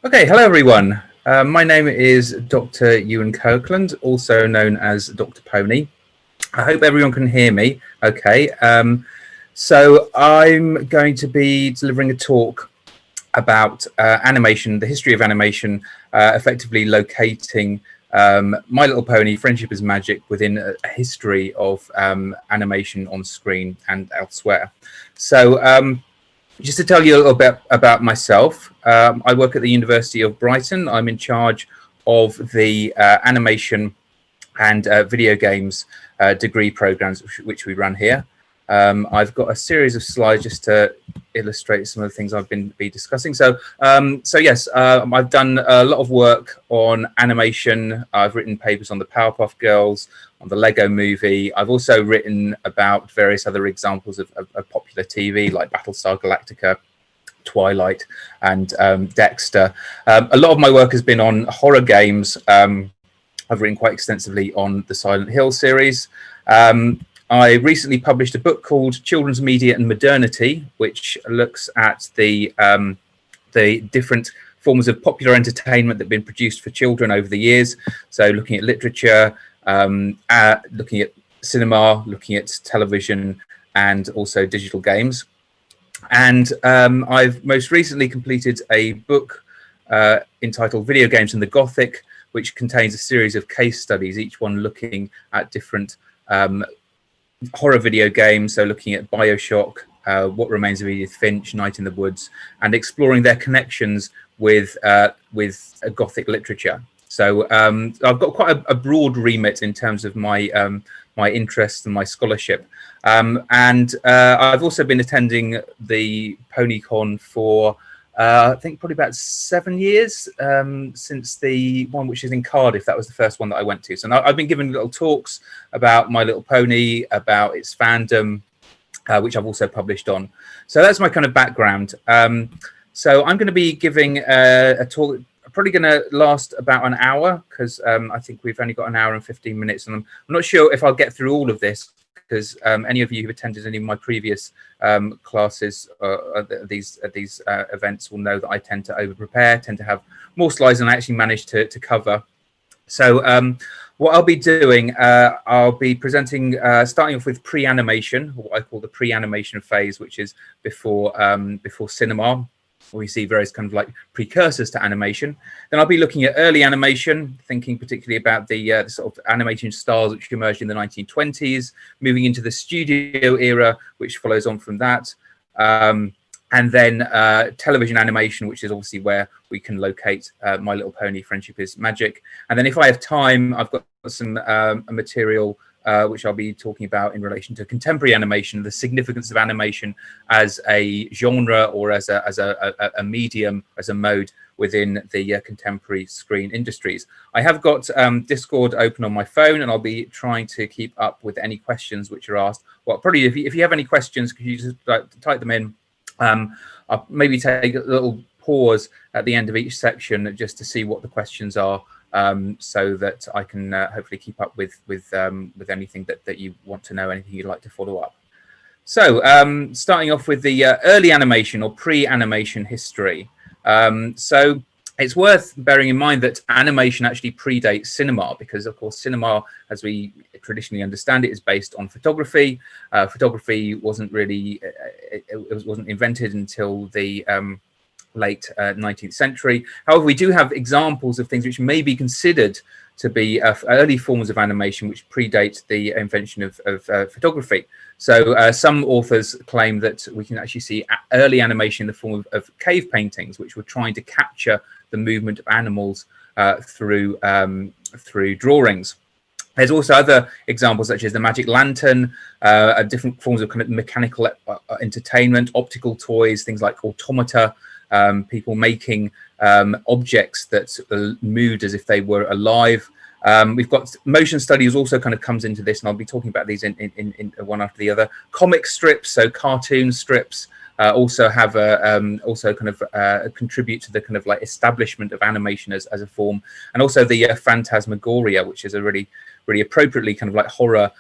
Okay, hello everyone. My name is Dr. Ewan Kirkland, also known as Dr. Pony. I hope everyone can hear me. Okay, so I'm going to be delivering a talk about animation, the history of animation, effectively locating My Little Pony, Friendship is Magic within a history of animation on screen and elsewhere. So just to tell you a little bit about myself, I work at the University of Brighton. I'm in charge of the animation and video games degree programs which we run here. I've got a series of slides just to illustrate some of the things I've been discussing. So yes, I've done a lot of work on animation. I've written papers on the Powerpuff Girls, on the Lego Movie. I've also written about various other examples of popular TV like Battlestar Galactica, Twilight, and Dexter. A lot of my work has been on horror games. I've written quite extensively on the Silent Hill series. I recently published a book called Children's Media and Modernity, which looks at the different forms of popular entertainment that have been produced for children over the years. So looking at literature, looking at cinema, looking at television, and also digital games. And I've most recently completed a book entitled Videogames and the Gothic, which contains a series of case studies, each one looking at different horror video games, so looking at BioShock, What Remains of Edith Finch, Night in the Woods, and exploring their connections with Gothic literature. So I've got quite a broad remit in terms of my my interests and my scholarship. And I've also been attending the PonyCon for I think probably about 7 years since the one which is in Cardiff. That was the first one that I went to. So now I've been giving little talks about My Little Pony, about its fandom, which I've also published on. So that's my kind of background. So I'm going to be giving a talk, probably going to last about an hour, because I think we've only got an hour and 15 minutes. And I'm not sure if I'll get through all of this, because any of you who've attended any of my previous classes at these events will know that I tend to over-prepare, tend to have more slides than I actually managed to cover. So what I'll be doing, I'll be presenting, starting off with pre-animation, what I call the pre-animation phase, which is before cinema, where we see various kind of like precursors to animation. Then I'll be looking at early animation, thinking particularly about the sort of animation styles which emerged in the 1920s, moving into the studio era, which follows on from that. And then television animation, which is obviously where we can locate My Little Pony, Friendship is Magic. And then if I have time, I've got some material which I'll be talking about in relation to contemporary animation, the significance of animation as a genre or as a medium, as a mode within the contemporary screen industries. I have got Discord open on my phone, and I'll be trying to keep up with any questions which are asked. Well, probably if you have any questions, could you just type them in? I'll maybe take a little pause at the end of each section just to see what the questions are. So that I can hopefully keep up with anything that you want to know, anything you'd like to follow up. So starting off with the early animation or pre-animation history. So it's worth bearing in mind that animation actually predates cinema, because of course cinema, as we traditionally understand it, is based on photography. Photography wasn't really it wasn't invented until the late 19th century. However, we do have examples of things which may be considered to be early forms of animation which predate the invention of photography. So some authors claim that we can actually see early animation in the form of cave paintings, which were trying to capture the movement of animals through drawings. There's also other examples such as the magic lantern, different forms of kind of mechanical entertainment, optical toys, things like automata, people making objects that moved as if they were alive. We've got motion studies also kind of comes into this, and I'll be talking about these in one after the other. Comic strips, so cartoon strips, also have also kind of contribute to the kind of like establishment of animation as a form, and also the Phantasmagoria, which is a really appropriately kind of like horror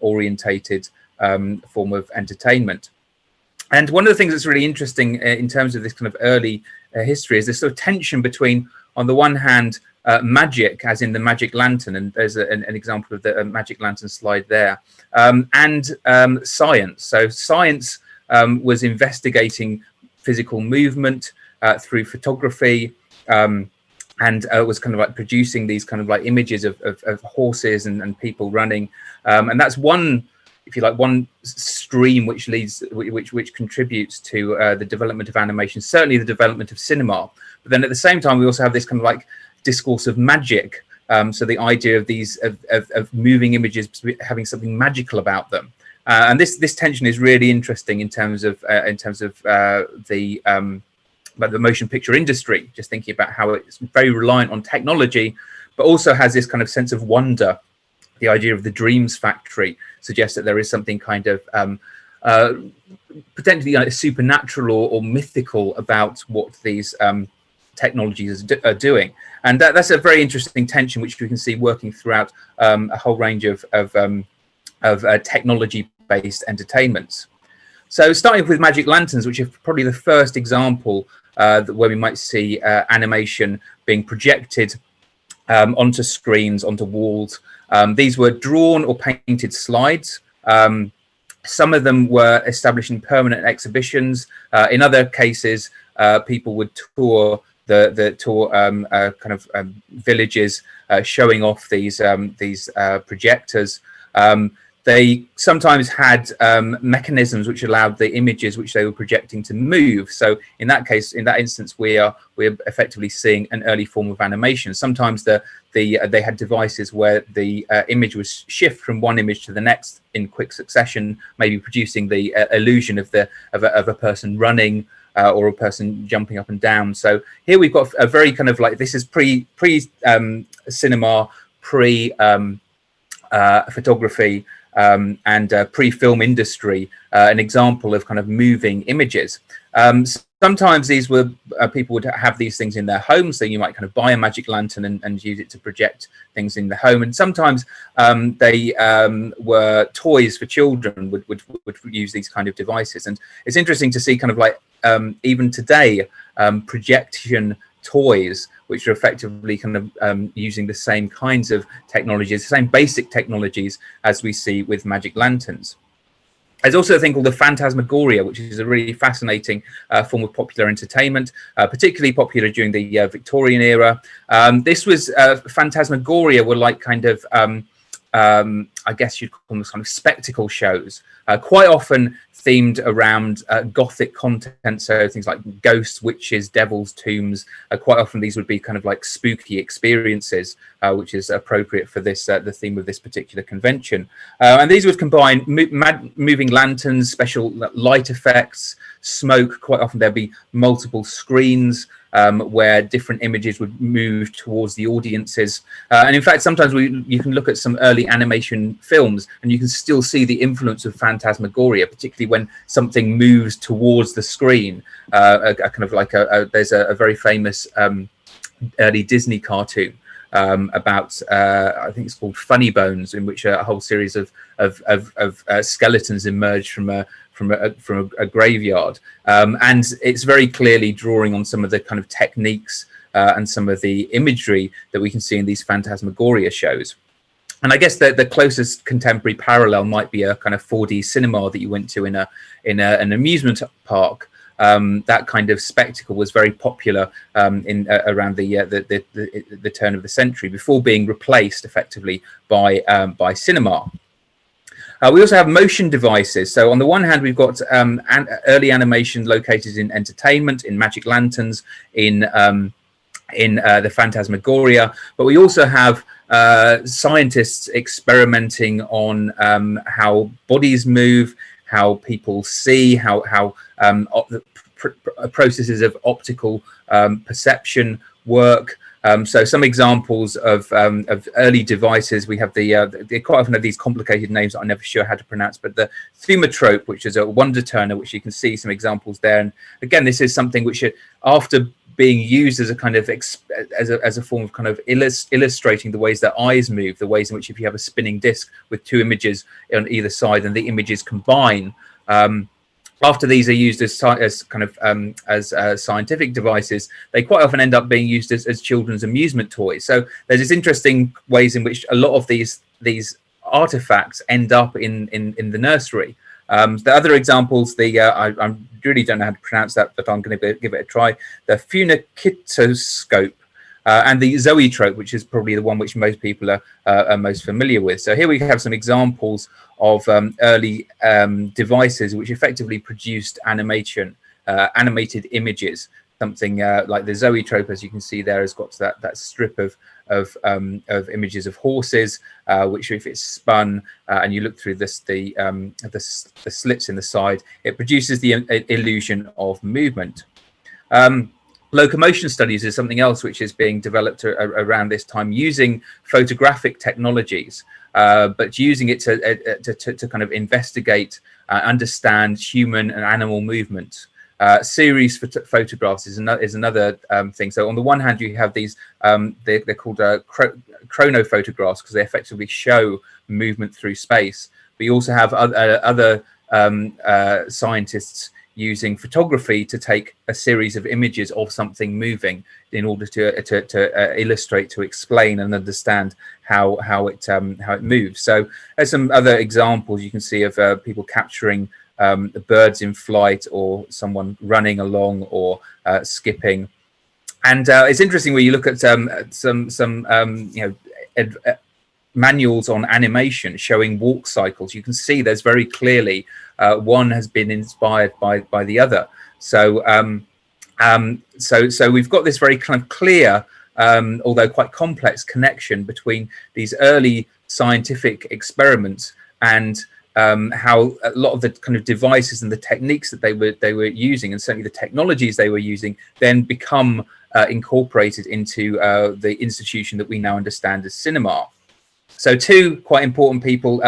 orientated form of entertainment. And one of the things that's really interesting in terms of this kind of early history is this sort of tension between, on the one hand, magic, as in the magic lantern, and there's an example of the magic lantern slide there, and science. So science was investigating physical movement through photography, and was kind of like producing these kind of like images of horses and people running, and that's one, if you like, one stream which leads, which contributes to the development of animation, certainly the development of cinema. But then at the same time, we also have this kind of like discourse of magic. So the idea of these of moving images having something magical about them, and this tension is really interesting in terms of the motion picture industry. Just thinking about how it's very reliant on technology, but also has this kind of sense of wonder. The idea of the dreams factory suggests that there is something kind of potentially supernatural or mythical about what these technologies are doing, and that's a very interesting tension which we can see working throughout a whole range of technology-based entertainments. So starting with magic lanterns, which is probably the first example where we might see animation being projected onto screens, onto walls. These were drawn or painted slides. Some of them were established in permanent exhibitions. In other cases, people would tour villages, showing off these projectors. They sometimes had mechanisms which allowed the images which they were projecting to move. So in that case, in that instance, we're effectively seeing an early form of animation. Sometimes they had devices where the image was shift from one image to the next in quick succession, maybe producing the illusion of a person running or a person jumping up and down. So here we've got a very kind of like, this is pre cinema, pre photography, and pre-film industry, an example of kind of moving images. Sometimes these were people would have these things in their homes, so you might kind of buy a magic lantern and use it to project things in the home. And sometimes they were toys for children, would use these kind of devices. And it's interesting to see kind of like even today projection toys which are effectively kind of using the same kinds of technologies, the same basic technologies as we see with magic lanterns. There's also a thing called the Phantasmagoria, which is a really fascinating form of popular entertainment, particularly popular during the Victorian era. This was Phantasmagoria were like kind of I guess you'd call them kind of spectacle shows, quite often themed around Gothic content, so things like ghosts, witches, devils, tombs. Quite often these would be kind of like spooky experiences, which is appropriate for this the theme of this particular convention. And these would combine moving lanterns, special light effects, smoke. Quite often there'd be multiple screens where different images would move towards the audiences. And in fact, sometimes you can look at some early animation films and you can still see the influence of Phantasmagoria, particularly when something moves towards the screen. There's a very famous early Disney cartoon about I think it's called Funny Bones, in which a whole series of skeletons emerge from a graveyard, and it's very clearly drawing on some of the kind of techniques and some of the imagery that we can see in these Phantasmagoria shows. And I guess the closest contemporary parallel might be a kind of 4D cinema that you went to in an amusement park. That kind of spectacle was very popular around the turn of the century, before being replaced effectively by cinema. We also have motion devices. So on the one hand, we've got early animation located in entertainment, in magic lanterns, in the Phantasmagoria, but we also have scientists experimenting on how bodies move, how people see, how processes of optical perception work. So some examples of early devices, we have they quite often have these complicated names that I'm never sure how to pronounce, but the thumatrope, which is a wonder turner, which you can see some examples there. And again, this is something which, after being used as a kind of as a form of kind of illustrating the ways that eyes move, the ways in which if you have a spinning disc with two images on either side and the images combine, after these are used as kind of scientific devices, they quite often end up being used as children's amusement toys. So there's this interesting ways in which a lot of these artifacts end up in the nursery. The other examples, I really don't know how to pronounce that, but I'm going to give it a try. The phenakitoscope and the zoetrope, which is probably the one which most people are most familiar with. So here we have some examples of early devices which effectively produced animated images. Something like the zoetrope, as you can see there, has got that strip of images of horses, which, if it's spun and you look through the slits in the side, it produces the illusion of movement. Locomotion studies is something else which is being developed around this time, using photographic technologies, but using it to kind of investigate, understand human and animal movement. Series photographs is another thing. So on the one hand, you have these, they're called chrono photographs because they effectively show movement through space. But you also have other scientists using photography to take a series of images of something moving in order to illustrate, to explain and understand how it moves. So there's some other examples you can see of people capturing the birds in flight, or someone running along, or skipping. And it's interesting when you look at some manuals on animation showing walk cycles. You can see there's very clearly one has been inspired by the other. So so we've got this very kind of clear, although quite complex, connection between these early scientific experiments and how a lot of the kind of devices and the techniques that they were using, and certainly the technologies they were using, then become incorporated into the institution that we now understand as cinema. So two quite important people,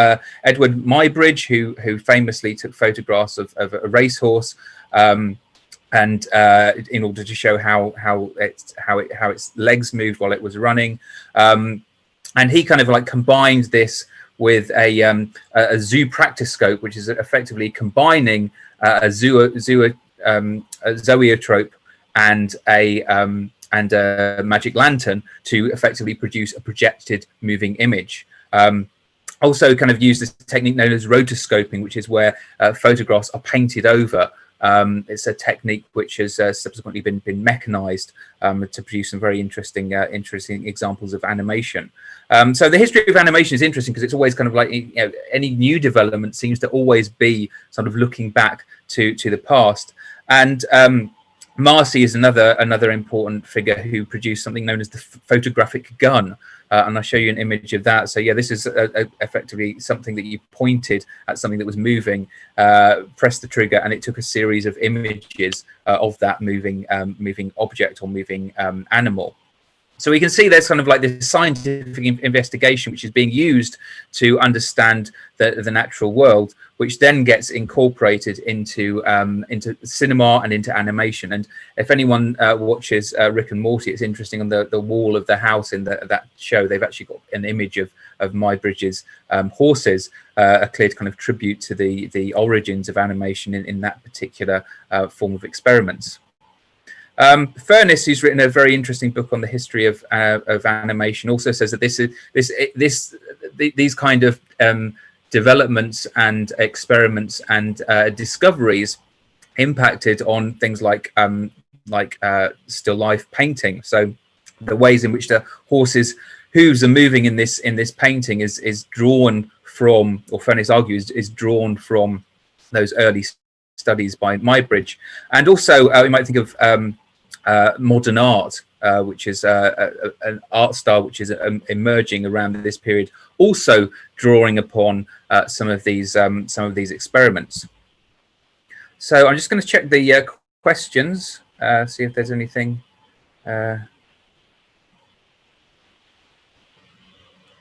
Edward Muybridge, who famously took photographs of a racehorse, and in order to show how its legs moved while it was running, and he kind of like combined this with a zoopractoscope, which is effectively combining a zoetrope and a magic lantern to effectively produce a projected moving image. Also kind of use this technique known as rotoscoping, which is where photographs are painted over. It's a technique which has subsequently been mechanized to produce some very interesting examples of animation. So the history of animation is interesting because it's always kind of like, you know, any new development seems to always be sort of looking back to the past. And Marcy is another important figure who produced something known as the photographic gun. And I'll show you an image of that. So yeah, this is effectively something that you pointed at something that was moving, pressed the trigger, and it took a series of images of that moving object or moving animal. So we can see there's kind of like this scientific investigation which is being used to understand the natural world, which then gets incorporated into cinema and into animation. And if anyone watches Rick and Morty, it's interesting, on the wall of the house in that show, they've actually got an image of Muybridge's horses, a clear kind of tribute to the origins of animation in that particular form of experiments. Furness, who's written a very interesting book on the history of animation, also says that these kind of developments and experiments and discoveries impacted on things like still life painting. So the ways in which the horse's hooves are moving in this painting is drawn from, or Furness argues, is drawn from those early studies by Muybridge. And also we might think of modern art, which is an art style which is emerging around this period, also drawing upon some of these experiments. So I'm just going to check the questions, see if there's anything.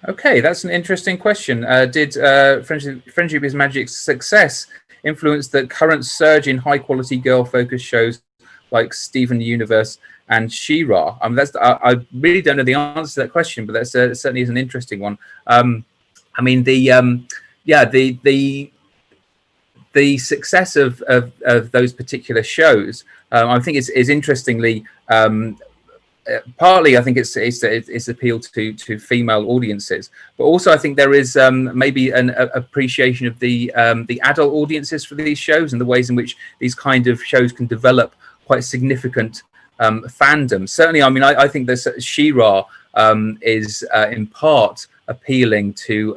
Okay, that's an interesting question. Did Friendship is Magic's success influence the current surge in high-quality girl-focused shows like Steven Universe and She-Ra? I really don't know the answer to that question, but that certainly is an interesting one. I mean, the the success of those particular shows, I think is interestingly. Partly, I think it's appeal to female audiences, but also I think there is maybe an appreciation of the adult audiences for these shows and the ways in which these kind of shows can develop quite significant fandom. Certainly, I mean, I think that She-Ra is in part appealing to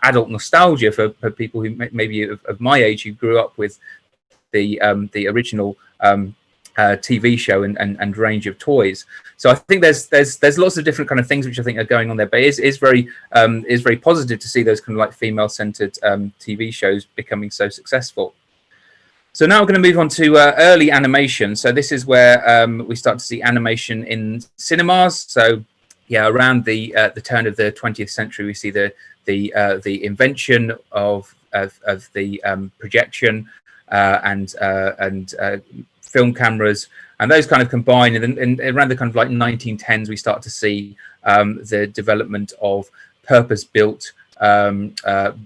adult nostalgia for people who maybe of my age who grew up with the original TV show and range of toys. So I think there's lots of different kind of things which I think are going on there, but it is very positive to see those kind of like female-centered TV shows becoming so successful. So now we're going to move on to early animation. So this is where we start to see animation in cinemas. So yeah, around the turn of the 20th century, we see the invention of the projection and film cameras, and those kind of combine. And around the kind of like 1910s, we start to see the development of purpose-built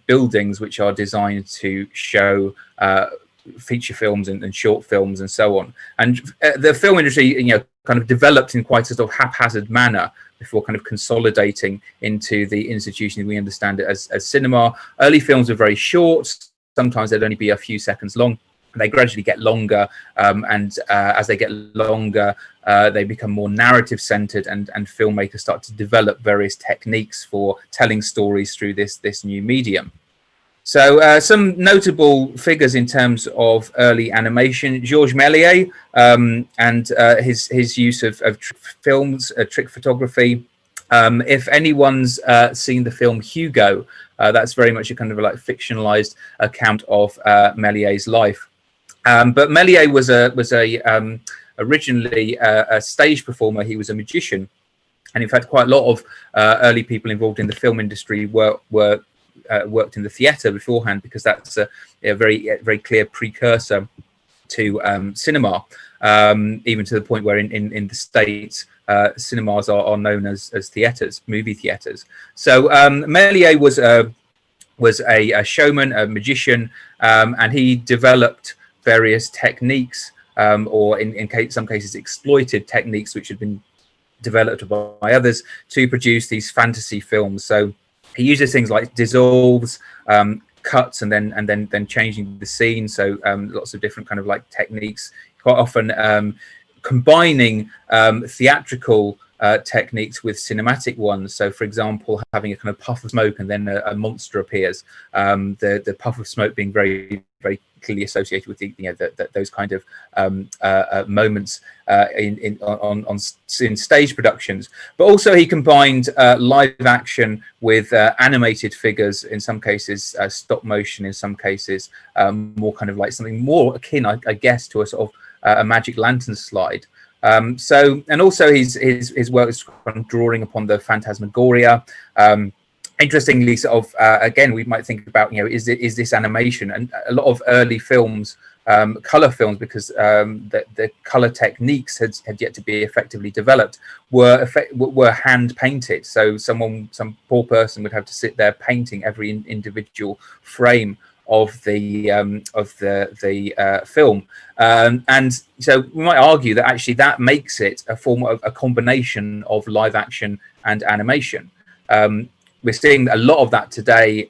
buildings, which are designed to show feature films and short films and so on. And the film industry, kind of developed in quite a sort of haphazard manner before kind of consolidating into the institution we understand it as cinema. Early films were very short. Sometimes they'd only be a few seconds long. They gradually get longer, and as they get longer, they become more narrative-centered, and filmmakers start to develop various techniques for telling stories through this new medium. So some notable figures in terms of early animation: Georges Méliès and his use of films, trick photography. If anyone's seen the film Hugo, that's very much a kind of like fictionalized account of Méliès's life. But Méliès was originally a stage performer. He was a magician, and in fact, quite a lot of early people involved in the film industry worked in the theatre beforehand, because that's a very clear precursor to cinema. Even to the point where in the States, cinemas are known as theatres, movie theatres. So Méliès was a showman, a magician, and he developed various techniques, or in some cases exploited techniques which had been developed by others to produce these fantasy films. So he uses things like dissolves, cuts, and then changing the scene. So lots of different kind of like techniques, quite often combining theatrical techniques with cinematic ones. So, for example, having a kind of puff of smoke and then a monster appears. The puff of smoke being very clearly associated with those kind of moments in stage productions. But also he combined live action with animated figures, in some cases stop motion, in some cases more kind of like something more akin, I guess, to a sort of a magic lantern slide. So, and also his work is drawing upon the Phantasmagoria. Interestingly, sort of again, we might think about, is this animation? And a lot of early films, color films, because the color techniques had yet to be effectively developed, were hand painted. So some poor person would have to sit there painting every individual frame of the film, and so we might argue that actually that makes it a form of a combination of live action and animation. We're seeing a lot of that today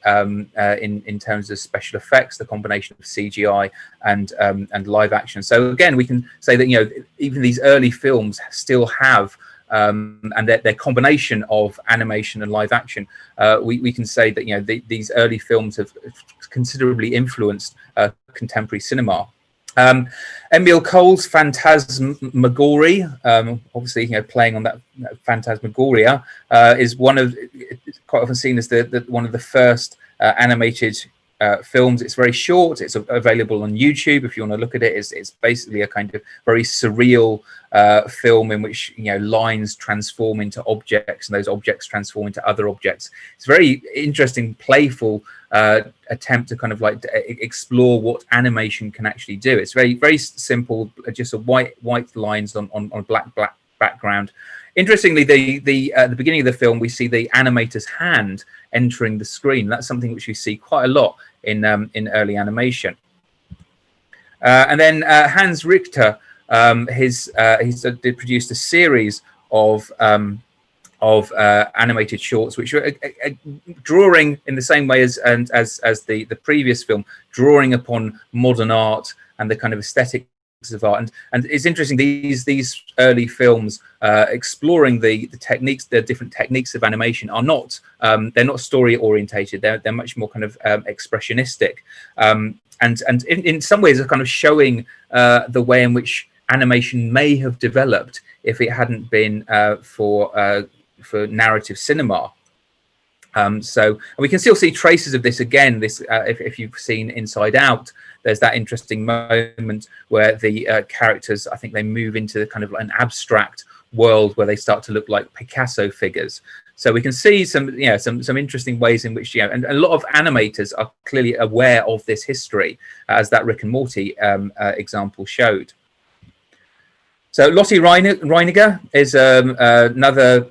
in terms of special effects, the combination of CGI and live action. So again, we can say that even these early films still have and their combination of animation and live action. We can say that these early films have considerably influenced contemporary cinema. Émile Cohl's Phantasmagorie, obviously playing on that Phantasmagoria, is quite often seen as one of the first animated films. It's very short. It's available on YouTube if you want to look at it. It's basically a kind of very surreal film in which lines transform into objects, and those objects transform into other objects. It's a very interesting, playful attempt to kind of like explore what animation can actually do. It's very simple, just a white lines on a black background. Interestingly, at the beginning of the film, we see the animator's hand entering the screen. That's something which we see quite a lot in early animation. And then Hans Richter, he's produced a series of animated shorts, which are drawing in the same way as the previous film, drawing upon modern art and the kind of aesthetics of art. And it's interesting, these early films exploring the techniques, the different techniques of animation are not they're not story orientated. They're much more kind of expressionistic, and in some ways are kind of showing the way in which animation may have developed if it hadn't been for narrative cinema. So we can still see traces of this again. This, if you've seen Inside Out, there's that interesting moment where the characters, I think they move into kind of like an abstract world where they start to look like Picasso figures. So we can see some interesting ways in which, and a lot of animators are clearly aware of this history, as that Rick and Morty example showed. So Lotte Reiniger is another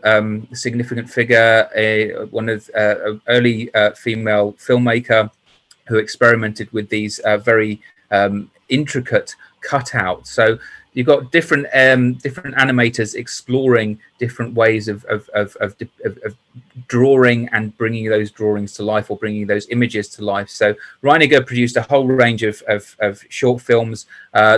significant figure, one of early female filmmaker who experimented with these very intricate cutouts. So you've got different animators exploring different ways of drawing and bringing those drawings to life, or bringing those images to life. So Reiniger produced a whole range of short films.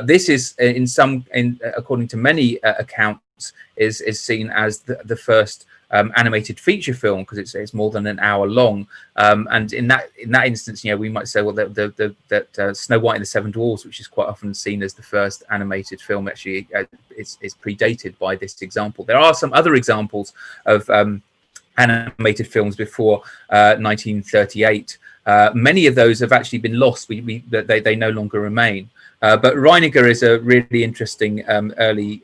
This is according to many accounts, is seen as the first animated feature film, because it's more than an hour long. And in that instance, we might say, well, that Snow White and the Seven Dwarfs, which is quite often seen as the first animated film, actually is predated by this example. There are some other examples of animated films before 1938. Many of those have actually been lost. They no longer remain. But Reiniger is a really interesting early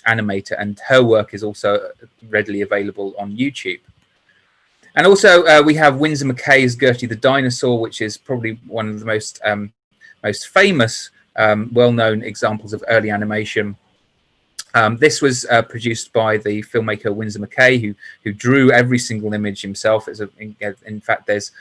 animator, and her work is also readily available on YouTube. And also we have Winsor McCay's Gertie the Dinosaur, which is probably one of the most famous, well-known examples of early animation. This was produced by the filmmaker Winsor McCay, who drew every single image himself. In fact, there's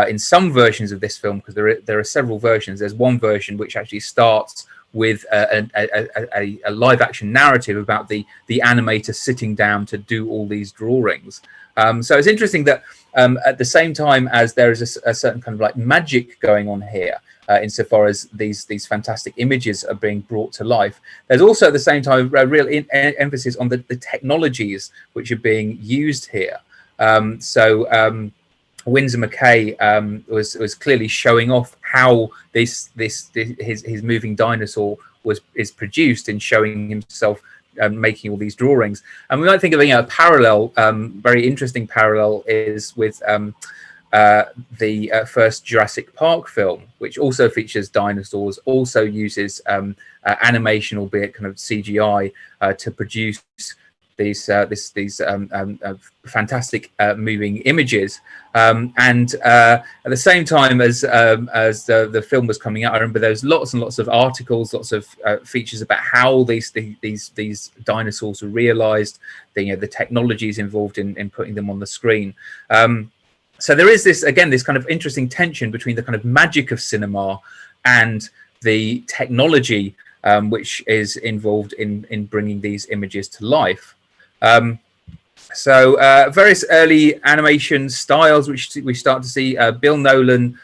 in some versions of this film, because there are several versions. There's one version which actually starts with a live-action narrative about the animator sitting down to do all these drawings. So it's interesting that at the same time as there is a certain kind of like magic going on here, insofar as these fantastic images are being brought to life, there's also at the same time a real emphasis on the technologies which are being used here. Winsor McCay was clearly showing off how his moving dinosaur is produced, in showing himself making all these drawings. And we might think of a parallel, very interesting parallel, is with the first Jurassic Park film, which also features dinosaurs, also uses animation, albeit kind of CGI, to produce these fantastic moving images. And at the same time as the film was coming out, I remember there was lots and lots of articles, lots of features about how these dinosaurs were realized, the technologies involved in putting them on the screen. So there is this kind of interesting tension between the kind of magic of cinema and the technology which is involved in bringing these images to life. Various early animation styles which we start to see. Bill Nolan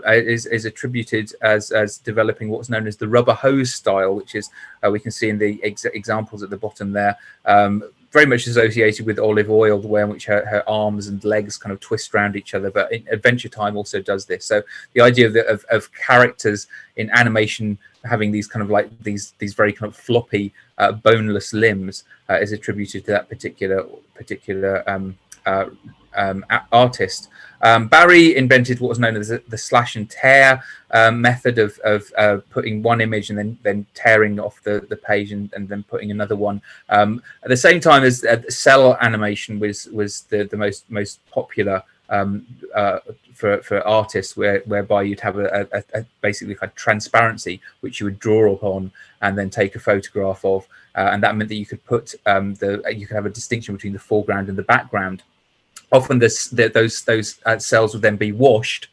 is attributed as developing what's known as the rubber hose style, which is we can see in the examples at the bottom there. Very much associated with Olive Oil, the way in which her arms and legs kind of twist around each other. But Adventure Time also does this. So the idea of characters in animation having these kind of like these very kind of floppy, boneless limbs is attributed to that particular artist. Barry invented what was known as the slash and tear method of putting one image and then tearing off the page and then putting another one. At the same time as cell animation was the most popular for artists, whereby you'd have a basically kind of transparency which you would draw upon and then take a photograph of, and that meant that you could put you could have a distinction between the foreground and the background often those cells would then be washed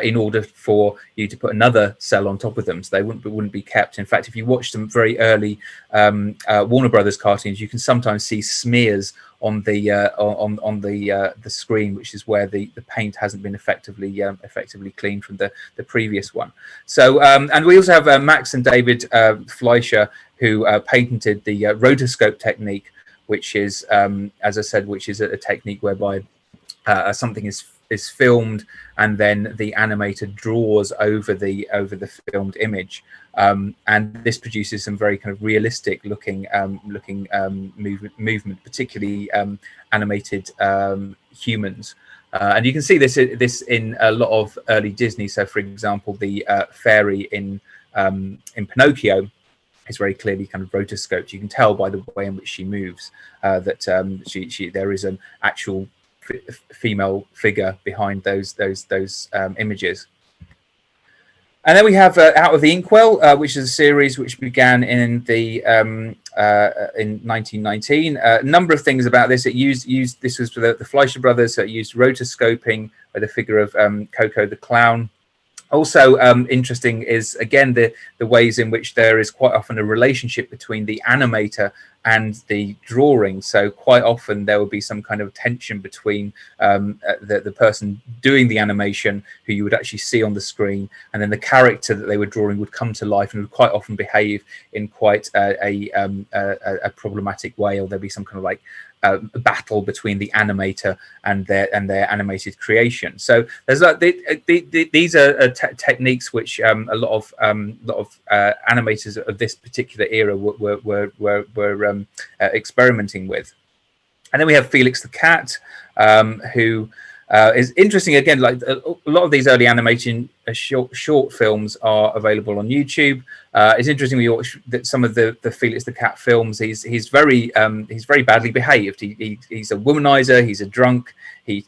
in order for you to put another cell on top of them, so they wouldn't be kept. In fact, if you watch some very early Warner Brothers cartoons, you can sometimes see smears on the screen, which is where the paint hasn't been effectively cleaned from the previous one. So and we also have Max and David Fleischer, who patented the rotoscope technique, which is, as I said, which is a technique whereby something is filmed and then the animator draws over the filmed image, and this produces some very kind of realistic looking movement, particularly animated humans. And you can see this in a lot of early Disney. So, for example, the fairy in Pinocchio is very clearly kind of rotoscoped. You can tell by the way in which she moves that there is an actual female figure behind those images. And then we have Out of the Inkwell, which is a series which began in 1919. A number of things about this. It used this was for the Fleischer brothers, so it used rotoscoping with the figure of Coco the clown. Also interesting is, again, the ways in which there is quite often a relationship between the animator and the drawing. So quite often there will be some kind of tension between the person doing the animation, who you would actually see on the screen, and then the character that they were drawing would come to life and would quite often behave in quite a problematic way, or there'd be some kind of like a battle between the animator and their animated creation. So there's these are techniques which a lot of animators of this particular era were experimenting with. And then we have Felix the Cat, who is interesting. Again, like a lot of these early animation short films are available on YouTube. It's interesting when you watch that some of the Felix the Cat films. He's very badly behaved. He's a womanizer. He's a drunk. He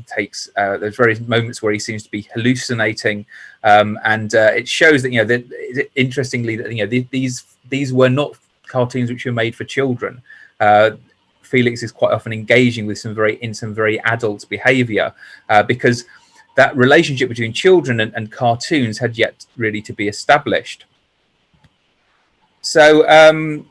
takes there's various moments where he seems to be hallucinating, and it shows that that interestingly that these were not cartoons which were made for children. Felix is quite often engaging with some very adult behavior, because that relationship between children and cartoons had yet really to be established. So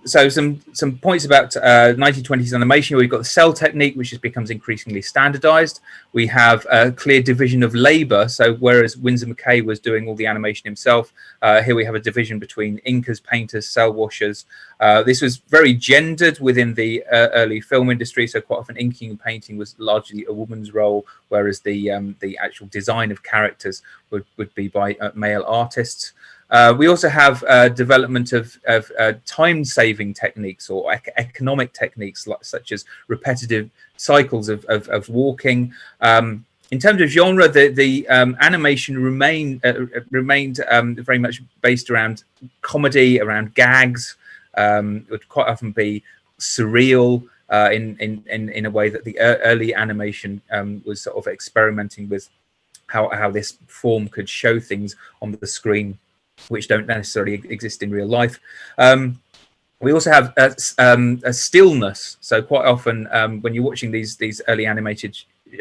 some points about 1920s animation. We've got the cell technique, which just becomes increasingly standardized. We have a clear division of labor. So whereas Winsor McCay was doing all the animation himself, here we have a division between inkers, painters, cell washers. This was very gendered within the early film industry. So quite often inking and painting was largely a woman's role, whereas the actual design of characters would be by male artists. We also have development of time-saving techniques or economic techniques, such as repetitive cycles of walking. In terms of genre, the animation remained very much based around comedy, around gags. It would quite often be surreal in a way that the early animation was sort of experimenting with how this form could show things on the screen which don't necessarily exist in real life. We also have a stillness. So quite often when you're watching these early animated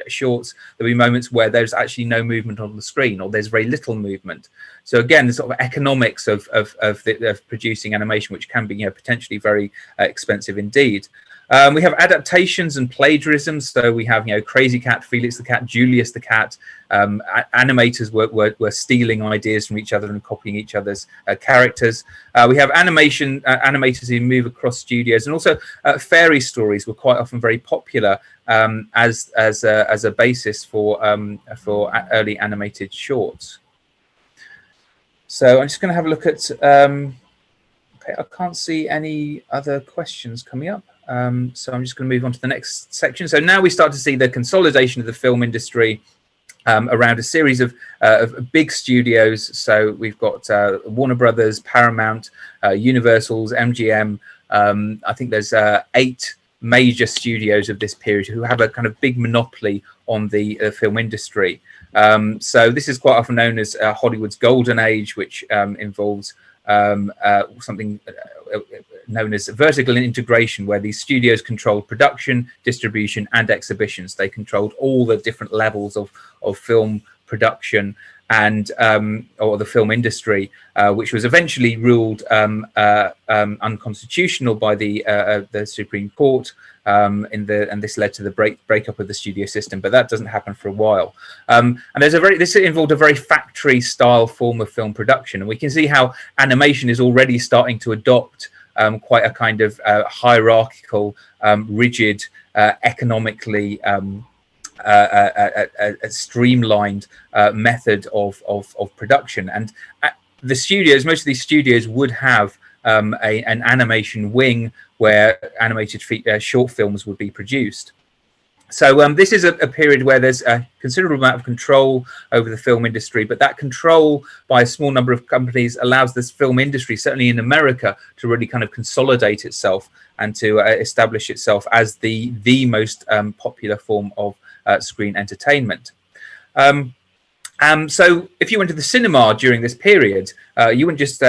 shorts, there'll be moments where there's actually no movement on the screen, or there's very little movement. So again, the sort of economics of producing animation, which can be potentially very expensive indeed. We have adaptations and plagiarisms. So we have Crazy Cat, Felix the Cat, Julius the Cat. Animators were stealing ideas from each other and copying each other's characters. We have animators who move across studios, and also fairy stories were quite often very popular as a basis for early animated shorts. So I'm just going to have a look at. Okay, I can't see any other questions coming up. So I'm just going to move on to the next section. So now we start to see the consolidation of the film industry around a series of big studios. So we've got Warner Brothers, Paramount, Universal's, MGM. I think there's 8 major studios of this period who have a kind of big monopoly on the film industry. So this is quite often known as Hollywood's golden age, which involves something known as vertical integration, where these studios controlled production, distribution, and exhibitions. They controlled all the different levels of film production and or the film industry, which was eventually ruled unconstitutional by the Supreme Court. And this led to the breakup of the studio system, but that doesn't happen for a while. And this involved a very factory style form of film production, and we can see how animation is already starting to adopt quite a kind of hierarchical, rigid, economically a streamlined method of production. And the studios, most of these studios would have an animation wing where animated short films would be produced. So this is a period where there's a considerable amount of control over the film industry, but that control by a small number of companies allows this film industry, certainly in America, to really kind of consolidate itself and to establish itself as the most popular form of screen entertainment. So if you went to the cinema during this period, you wouldn't just,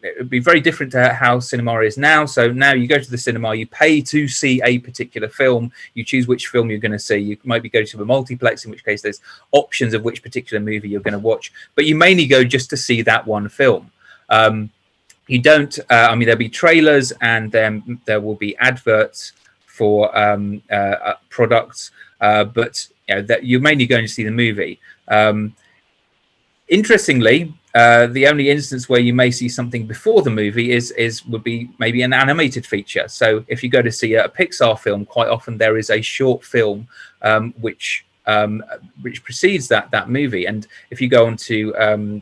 it would be very different to how cinema is now. So now you go to the cinema, you pay to see a particular film, you choose which film you're going to see. You might be going to a multiplex, in which case there's options of which particular movie you're going to watch, but you mainly go just to see that one film. You don't, I mean, there'll be trailers and then there will be adverts for products, but you know, that you're mainly going to see the movie. Interestingly, the only instance where you may see something before the movie would be maybe an animated feature. So if you go to see a Pixar film, quite often there is a short film which precedes that movie. And if you go onto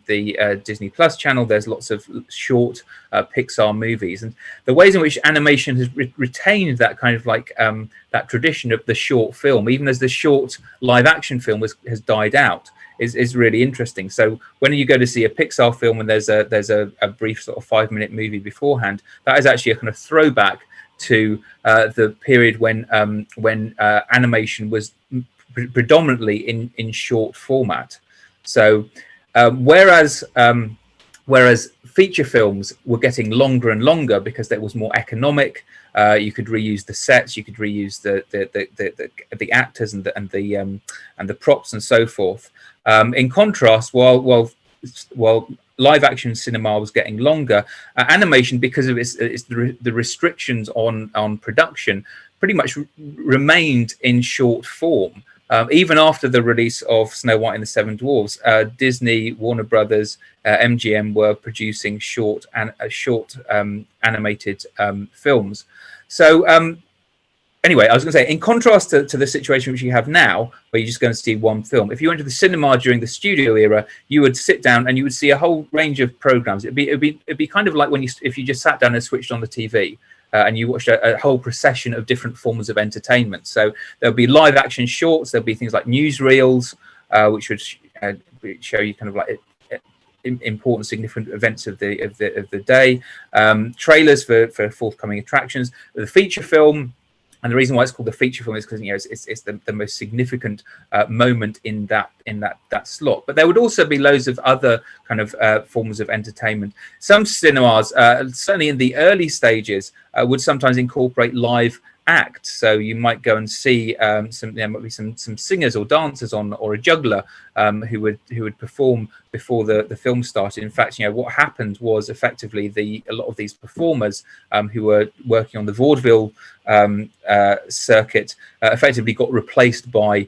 the Disney Plus channel, there's lots of short Pixar movies. And the ways in which animation has retained that kind of like that tradition of the short film, even as the short live action film has died out, is really interesting. So when you go to see a Pixar film and there's a brief sort of 5-minute movie beforehand, that is actually a kind of throwback to the period when animation was predominantly in short format. So whereas feature films were getting longer and longer because that was more economic, you could reuse the sets, you could reuse the actors and the props and so forth. In contrast, while live action cinema was getting longer, animation, because of the restrictions on production, pretty much remained in short form. Even after the release of Snow White and the Seven Dwarfs, Disney, Warner Brothers, MGM were producing short animated films. So anyway, I was going to say, in contrast to the situation which you have now, where you're just going to see one film, if you went to the cinema during the studio era, you would sit down and you would see a whole range of programs. It'd be kind of like if you just sat down and switched on the TV. And you watched a whole procession of different forms of entertainment. So there'll be live action shorts. There'll be things like newsreels, which would show you kind of like important, significant events of the day. Trailers for forthcoming attractions. The feature film. And the reason why it's called the feature film is because it's the most significant moment in that slot. But there would also be loads of other kind of forms of entertainment. Some cinemas, certainly in the early stages, would sometimes incorporate live acts. So you might go and see there might be some singers or dancers or a juggler who would perform before the film started. In fact, what happened was effectively a lot of these performers who were working on the vaudeville circuit effectively got replaced by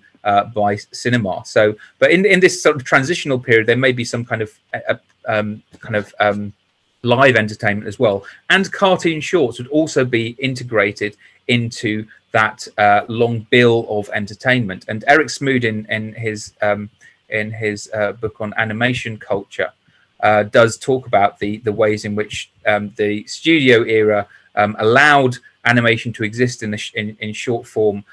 cinema. So, but in this sort of transitional period, there may be some kind of live entertainment as well, and cartoon shorts would also be integrated into that long bill of entertainment. And Eric Smoodin, in his book on animation culture, does talk about the ways in which the studio era allowed animation to exist in short form,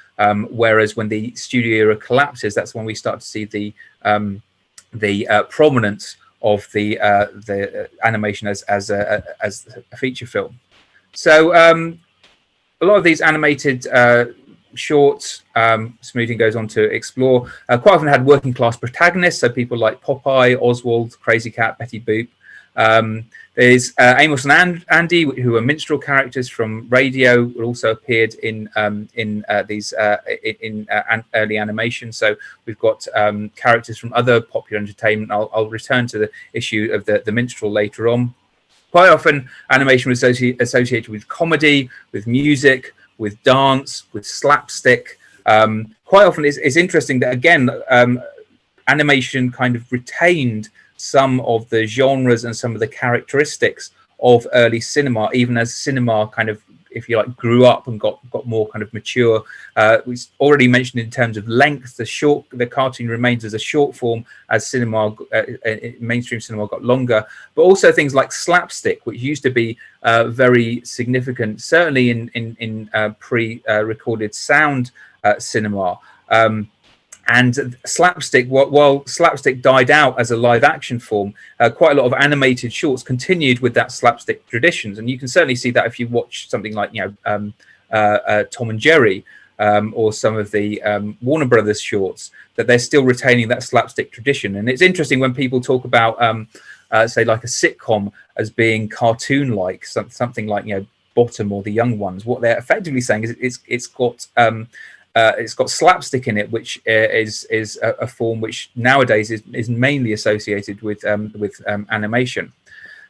whereas when the studio era collapses, that's when we start to see the prominence of the animation as a feature film. So a lot of these animated shorts, Smoodin goes on to explore, quite often had working class protagonists, so people like Popeye, Oswald, Crazy Cat, Betty Boop. There's Amos and Andy, who are minstrel characters from radio, who also appeared in early animation. So we've got characters from other popular entertainment. I'll return to the issue of the minstrel later on. Quite often, animation was associated with comedy, with music, with dance, with slapstick. Quite often, it's interesting that, again, animation kind of retained some of the genres and some of the characteristics of early cinema, even as cinema kind of, if you like, grew up and got more kind of mature. We already mentioned in terms of length, the cartoon remains as a short form as cinema, mainstream cinema got longer, but also things like slapstick, which used to be very significant, certainly in pre-recorded sound cinema. And slapstick, while slapstick died out as a live action form, quite a lot of animated shorts continued with that slapstick traditions. And you can certainly see that if you watch something like, Tom and Jerry, or some of the Warner Brothers shorts, that they're still retaining that slapstick tradition. And it's interesting when people talk about, say, like a sitcom as being cartoon-like, something like, Bottom or The Young Ones. What they're effectively saying is it's got slapstick in it, which is a form which nowadays is mainly associated with animation.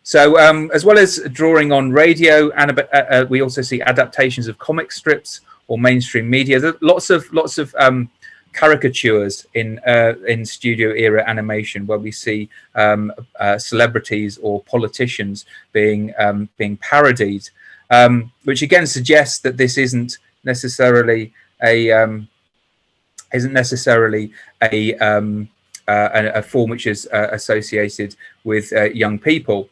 So as well as drawing on radio, we also see adaptations of comic strips or mainstream media. There's lots of caricatures in studio era animation, where we see celebrities or politicians being parodied, which again suggests that this isn't necessarily a form which is associated with young people.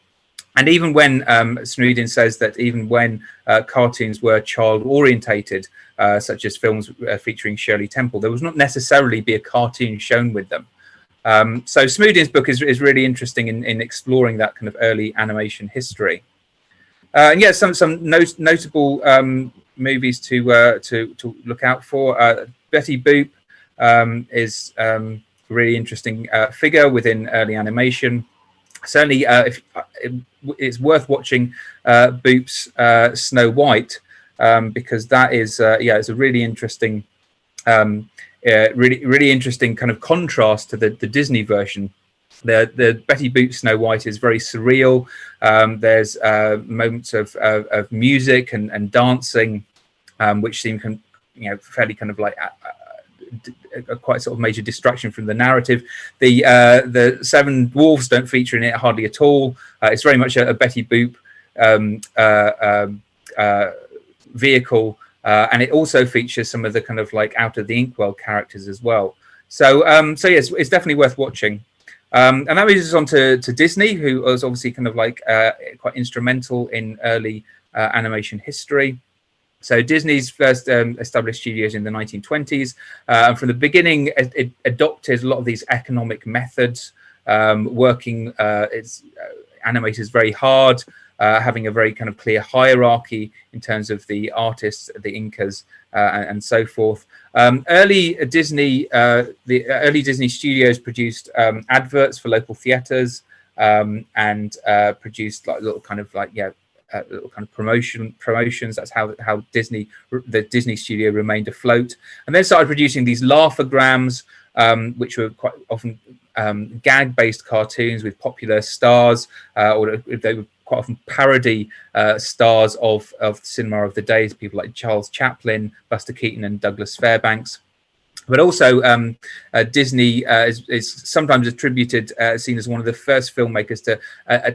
And even when Smoodin says that even when cartoons were child orientated, such as films featuring Shirley Temple, there was not necessarily be a cartoon shown with them. So Smoodin's book is really interesting in exploring that kind of early animation history. And yeah, some notable movies to look out for. Betty Boop is a really interesting figure within early animation. Certainly, it's worth watching Boop's Snow White, because that is it's a really interesting, really interesting kind of contrast to the Disney version. The Betty Boop Snow White is very surreal. There's moments of music and dancing, which seem fairly kind of like a quite sort of major distraction from the narrative. The seven dwarfs don't feature in it hardly at all. It's very much a Betty Boop vehicle, and it also features some of the kind of like Out of the Inkwell characters as well. So yes, it's definitely worth watching. And that moves us on to Disney, who was obviously kind of like quite instrumental in early animation history. So Disney's first established studios in the 1920s, and from the beginning it adopted a lot of these economic methods, working its animators very hard, having a very kind of clear hierarchy in terms of the artists, the Incas, and so forth. The early Disney studios produced adverts for local theaters, and produced like little kind of like little kind of promotions. That's how the Disney studio remained afloat, and then started producing these laughograms, which were quite often gag-based cartoons with popular stars, or they would quite often parody stars of cinema of the day, people like Charles Chaplin, Buster Keaton, and Douglas Fairbanks. But also, Disney is sometimes attributed, seen as one of the first filmmakers to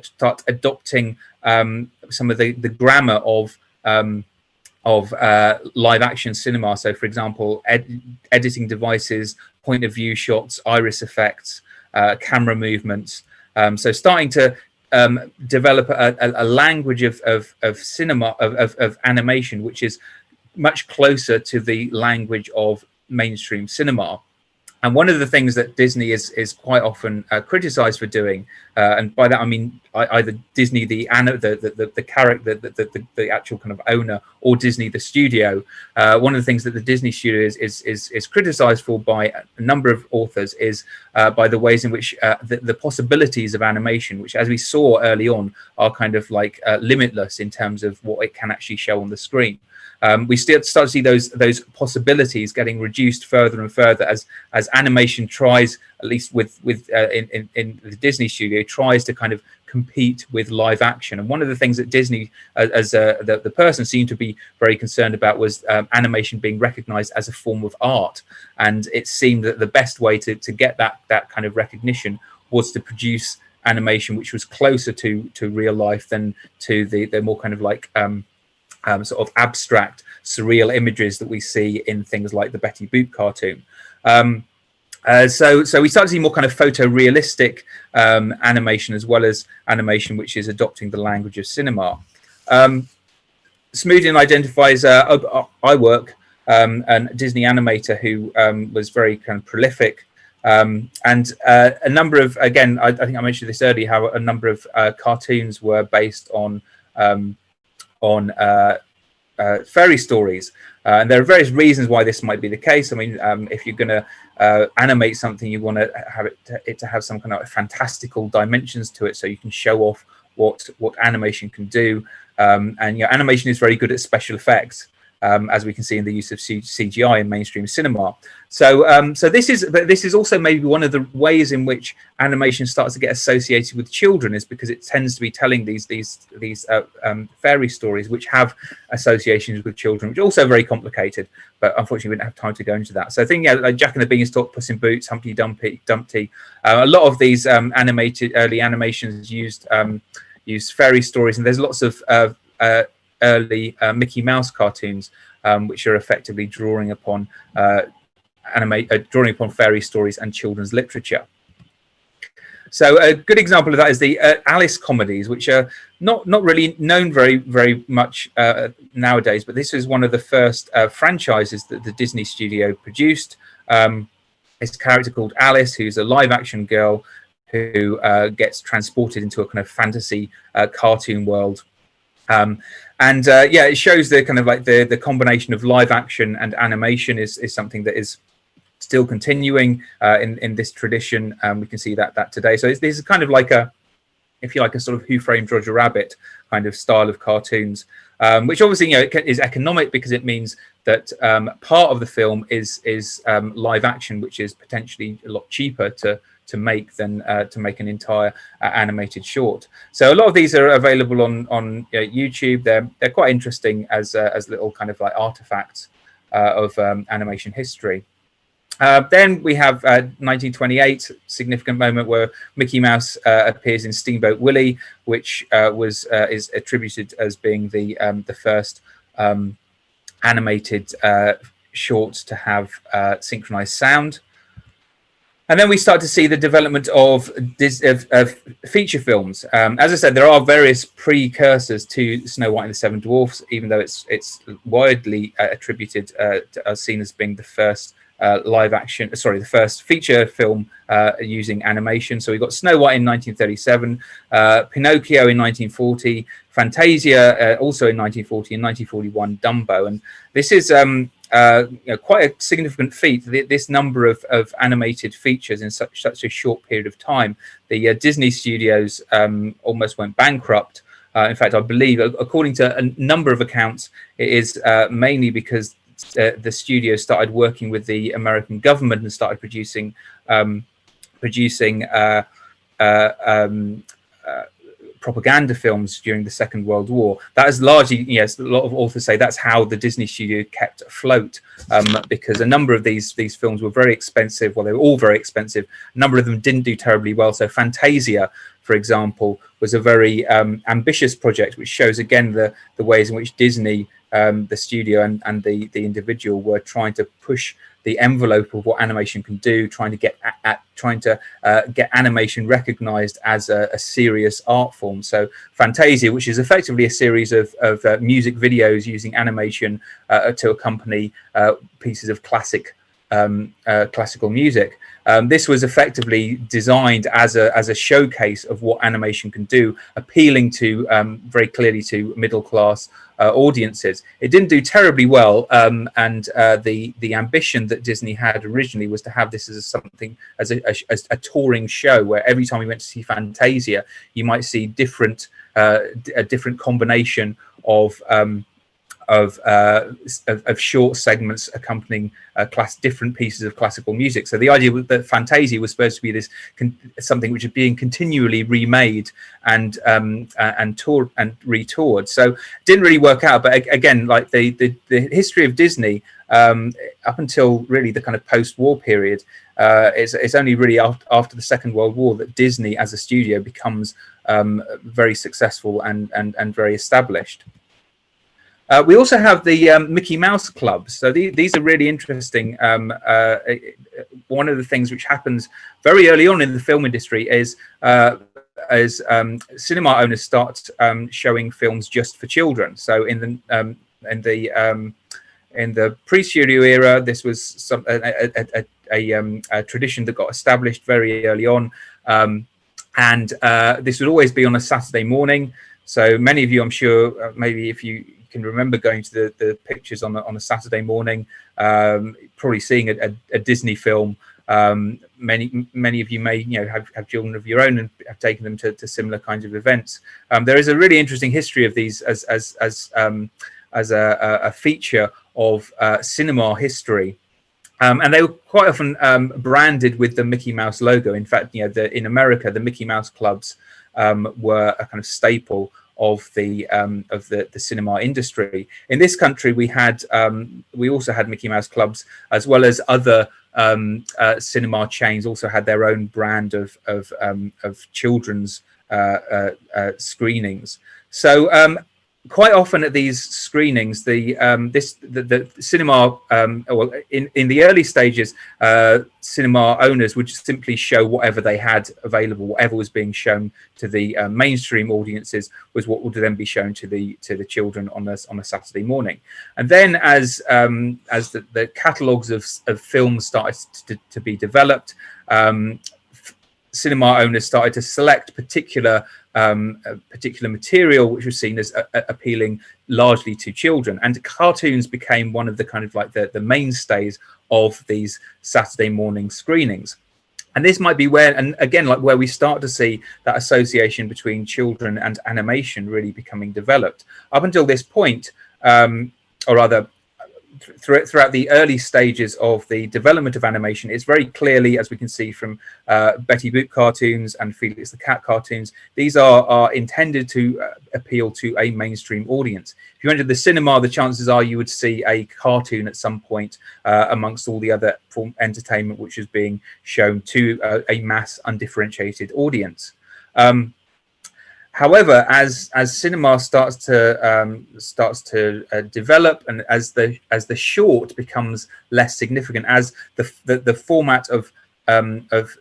start adopting some of the grammar of live action cinema. So, for example, editing devices, point of view shots, iris effects, camera movements. So, starting to develop a language of cinema, of animation, which is much closer to the language of mainstream cinema. And one of the things that Disney is quite often criticized for doing, and by that I mean either Disney the character, the actual kind of owner, or Disney the studio. One of the things that the Disney studio is criticized for by a number of authors is by the ways in which the possibilities of animation, which as we saw early on are kind of like limitless in terms of what it can actually show on the screen. We still start to see those possibilities getting reduced further and further as animation tries, at least in the Disney studio, tries to kind of compete with live action. And one of the things that Disney, as the person, seemed to be very concerned about was animation being recognized as a form of art. And it seemed that the best way to get that kind of recognition was to produce animation which was closer to real life than to the more kind of like sort of abstract, surreal images that we see in things like the Betty Boop cartoon. So we start to see more kind of photorealistic animation, as well as animation which is adopting the language of cinema. Smoodin identifies iWork, a Disney animator who was very kind of prolific. And a number of, again, I think I mentioned this earlier, how a number of cartoons were based on fairy stories, and there are various reasons why this might be the case. I mean, if you're going to animate something, you want to have it to have some kind of fantastical dimensions to it, so you can show off what animation can do. And animation is very good at special effects, as we can see in the use of CGI in mainstream cinema. So this is also maybe one of the ways in which animation starts to get associated with children, is because it tends to be telling these fairy stories which have associations with children, which are also very complicated. But unfortunately, we didn't have time to go into that. So I think like Jack and the Beanstalk, Puss in Boots, Humpty Dumpty, a lot of these early animations used fairy stories, and there's lots of early Mickey Mouse cartoons, which are effectively drawing upon fairy stories and children's literature. So a good example of that is the Alice comedies, which are not really known very much nowadays, but this is one of the first franchises that the Disney studio produced. It's a character called Alice, who's a live action girl who gets transported into a kind of fantasy cartoon world. It shows the kind of like the combination of live action and animation is something that is still continuing in this tradition. We can see that today. So this is kind of like if you like, a sort of Who Framed Roger Rabbit kind of style of cartoons, which obviously is economic, because it means that part of the film is live action, which is potentially a lot cheaper to make than to make an entire animated short. So a lot of these are available on YouTube. They're quite interesting as little kind of like artifacts of animation history. Then we have 1928, significant moment where Mickey Mouse appears in Steamboat Willie, which is attributed as being the first animated short to have synchronized sound. And then we start to see the development of feature films. As I said, there are various precursors to Snow White and the Seven Dwarfs, even though it's widely attributed as seen as being the first the first feature film using animation. So we got Snow White in 1937, Pinocchio in 1940, Fantasia also in 1940, and 1941 Dumbo. And this is quite a significant feat, this number of animated features in such a short period of time. The Disney studios almost went bankrupt. In fact, I believe, according to a number of accounts, it is mainly because the studio started working with the American government and started producing propaganda films during the Second World War. That is largely, yes, a lot of authors say that's how the Disney studio kept afloat, because a number of these films were very expensive. Well, they were all very expensive. A number of them didn't do terribly well. So Fantasia, for example, was a very ambitious project, which shows again the ways in which Disney, the studio and the individual, were trying to push the envelope of what animation can do, trying to get animation recognized as a serious art form. So Fantasia, which is effectively a series of music videos using animation to accompany pieces of classic classical music. This was effectively designed as a showcase of what animation can do, appealing to very clearly to middle class audiences. It didn't do terribly well, and the ambition that Disney had originally was to have this as a touring show, where every time you went to see Fantasia, you might see a different combination of short segments accompanying different pieces of classical music. So the idea was that Fantasia was supposed to be this something which is being continually remade and toured and retoured. So it didn't really work out. But again, like the history of Disney up until really the kind of post-war period, it's only really after the Second World War that Disney as a studio becomes very successful and very established. We also have the Mickey Mouse clubs. So these are really interesting. One of the things which happens very early on in the film industry is as cinema owners start showing films just for children. So in the pre-studio era, this was a tradition that got established very early on, and this would always be on a Saturday morning. So many of you, I'm sure, maybe if you can remember going to the pictures on a Saturday morning, probably seeing a Disney film. Many of you may have children of your own and have taken them to similar kinds of events. There is a really interesting history of these as a feature of cinema history. And they were quite often branded with the Mickey Mouse logo. In fact, in America, the Mickey Mouse clubs were a kind of staple of the cinema industry. In this country, we also had Mickey Mouse clubs, as well as other cinema chains also had their own brand of children's screenings. So quite often at these screenings, the cinema, in the early stages, cinema owners would just simply show whatever they had available. Whatever was being shown to the mainstream audiences was what would then be shown to the children on a Saturday morning. And then as the catalogues of films started to be developed, cinema owners started to select particular material which was seen as appealing largely to children, and cartoons became one of the kind of like the mainstays of these Saturday morning screenings. And this might be where, and again, like where we start to see that association between children and animation really becoming developed. Up until this point, or rather throughout the early stages of the development of animation, it's very clearly, as we can see from Betty Boop cartoons and Felix the Cat cartoons, these are intended to appeal to a mainstream audience. If you enter the cinema, the chances are you would see a cartoon at some point amongst all the other form entertainment which is being shown to a mass undifferentiated audience. However, as cinema starts to develop, and as the short becomes less significant, as the format of